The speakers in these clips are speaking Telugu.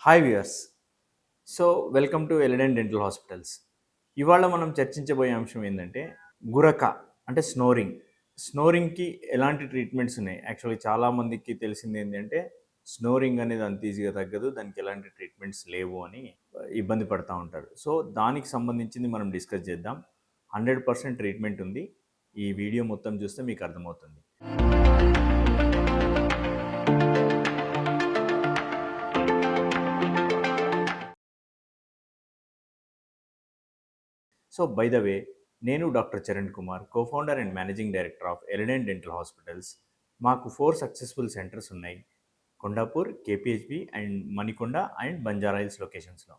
Hi viewers. So welcome to Elident dental hospitals. ఇవాళ మనం చర్చించబోయే అంశం ఏంటంటే గురక అంటే స్నోరింగ్. స్నోరింగ్‌కి ఎలాంటి ట్రీట్మెంట్స్ ఉన్నాయి? యాక్చువల్లీ చాలామందికి తెలిసింది ఏంటంటే స్నోరింగ్ అనేది అంత ఈజీగా తగ్గదు. దానికి ఎలాంటి ట్రీట్మెంట్స్ లేవు అని ఇబ్బంది పడతా ఉంటారు. సో దానికి సంబంధించింది మనం డిస్కస్ చేద్దాం. 100% ట్రీట్మెంట్ ఉంది. ఈ వీడియో మొత్తం చూస్తే మీకు అర్థమవుతుంది. సో బై ద వే, నేను doctor Charan Kumar, cofounder and managing director of Elident dental hospitals. మాకు 4 సక్సెస్ఫుల్ సెంటర్స్ ఉన్నాయి: Kondapur, KPHB and Manikonda and Banjara Hills లొకేషన్స్లో.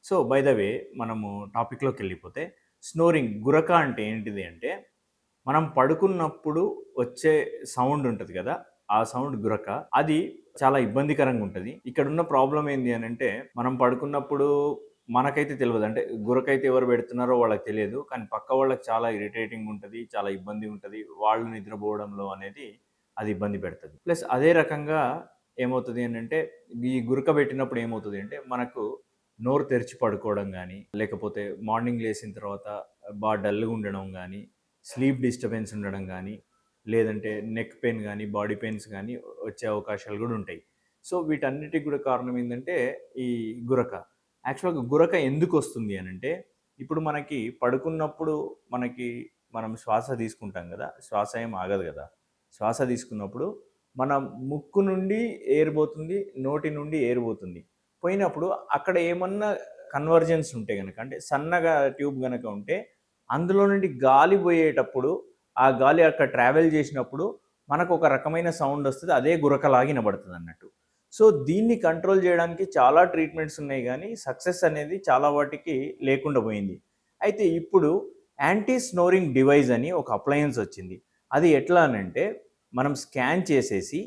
సో బై ద వే, మనము టాపిక్లోకి వెళ్ళిపోతే స్నోరింగ్, గురక అంటే ఏంటిది అంటే మనం పడుకున్నప్పుడు వచ్చే సౌండ్ ఉంటుంది కదా, ఆ సౌండ్ గురక. అది చాలా ఇబ్బందికరంగా ఉంటుంది. ఇక్కడ ఉన్న ప్రాబ్లం ఏంటి అని అంటే మనం పడుకున్నప్పుడు మనకైతే తెలియదు, అంటే గురకైతే ఎవరు పెడుతున్నారో వాళ్ళకి తెలియదు, కానీ పక్క వాళ్ళకి చాలా ఇరిటేటింగ్ ఉంటుంది, చాలా ఇబ్బంది ఉంటుంది. వాళ్ళు నిద్రపోవడంలో అనేది అది ఇబ్బంది పెడుతుంది. ప్లస్ అదే రకంగా ఏమవుతుంది అని అంటే ఈ గురక పెట్టినప్పుడు ఏమవుతుంది అంటే మనకు నోరు తెరిచి పడుకోవడం కానీ, లేకపోతే మార్నింగ్ లేచిన తర్వాత బాగా డల్గా ఉండడం కానీ, స్లీప్ డిస్టర్బెన్స్ ఉండడం కానీ, లేదంటే నెక్ పెయిన్ కానీ, బాడీ పెయిన్స్ కానీ వచ్చే అవకాశాలు కూడా ఉంటాయి. సో వీటన్నిటికి కూడా కారణం ఏంటంటే ఈ గురక. యాక్చువల్గా గురక ఎందుకు వస్తుంది అని అంటే, ఇప్పుడు మనకి పడుకున్నప్పుడు మనం శ్వాస తీసుకుంటాం కదా, శ్వాస ఏం ఆగదు కదా. శ్వాస తీసుకున్నప్పుడు మన ముక్కు నుండి ఎయిర్ పోతుంది, నోటి నుండి ఎయిర్ పోతుంది. పోయినప్పుడు అక్కడ ఏమన్నా కన్వర్జెన్స్ ఉంటే కనుక, అంటే సన్నగా ట్యూబ్ కనుక ఉంటే అందులో నుండి గాలి పోయేటప్పుడు ఆ గాలి అక్కడ ట్రావెల్ చేసినప్పుడు మనకు ఒక రకమైన సౌండ్ వస్తుంది. అదే గురకలాగా వినబడుతుంది అన్నట్టు. సో దీన్ని కంట్రోల్ చేయడానికి చాలా ట్రీట్మెంట్స్ ఉన్నాయి, కానీ సక్సెస్ అనేది చాలా వాటికి లేకుండా పోయింది. అయితే ఇప్పుడు యాంటీ స్నోరింగ్ డివైస్ అని ఒక అప్లయన్స్ వచ్చింది. అది ఎట్లా అనంటే మనం స్కాన్ చేసేసి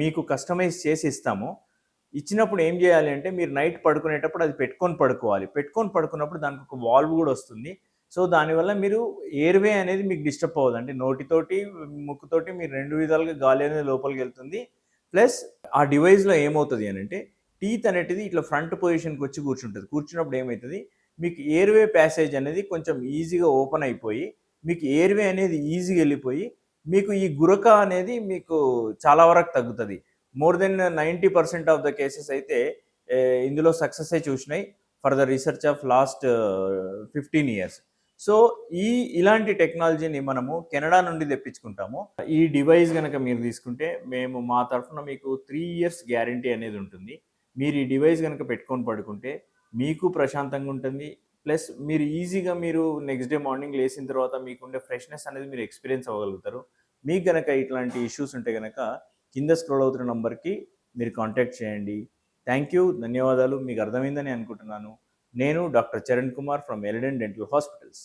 మీకు కస్టమైజ్ చేసి ఇస్తాము. ఇచ్చినప్పుడు ఏం చేయాలి అంటే మీరు నైట్ పడుకునేటప్పుడు అది పెట్టుకొని పడుకోవాలి. పెట్టుకొని పడుకున్నప్పుడు దానికి ఒక వాల్వ్ కూడా వస్తుంది. సో దానివల్ల మీరు ఎయిర్వే అనేది మీకు డిస్టర్బ్ అవ్వదు. అంటే నోటితోటి ముక్కుతోటి మీరు 2 విధాలుగా గాలి అనేది లోపలికి వెళ్తుంది. ప్లస్ ఆ డివైస్లో ఏమవుతుంది అని అంటే టీత్ అనేది ఇట్లా ఫ్రంట్ పొజిషన్కి వచ్చి కూర్చుంటుంది. కూర్చున్నప్పుడు ఏమవుతుంది, మీకు ఎయిర్వే ప్యాసేజ్ అనేది కొంచెం ఈజీగా ఓపెన్ అయిపోయి మీకు ఎయిర్వే అనేది ఈజీగా వెళ్ళిపోయి మీకు ఈ గురక అనేది మీకు చాలా వరకు తగ్గుతుంది. More than 90% of the cases అయితే ఇందులో సక్సెస్ అయి చూసినాయి for the research of last 15 years. So ఇలాంటి టెక్నాలజీని మనము కెనడా నుండి తెప్పించుకుంటాము. ఈ డివైస్ కనుక మీరు తీసుకుంటే మేము మా తరఫున మీకు 3 years గ్యారంటీ అనేది ఉంటుంది. మీరు ఈ డివైస్ కనుక పెట్టుకొని పడుకుంటే మీకు ప్రశాంతంగా ఉంటుంది. ప్లస్ మీరు ఈజీగా మీరు నెక్స్ట్ డే మార్నింగ్ లేచిన తర్వాత మీకుండే ఫ్రెష్నెస్ అనేది మీరు ఎక్స్పీరియన్స్ అవ్వగలుగుతారు. మీకు కనుక ఇట్లాంటి ఇష్యూస్ ఉంటే కనుక కింద స్క్రోల్ అవుతున్న నంబర్కి మీరు కాంటాక్ట్ చేయండి. థ్యాంక్ యూ, ధన్యవాదాలు. మీకు అర్థమైందని అనుకుంటున్నాను. నేను doctor Charan Kumar from Elident dental hospitals.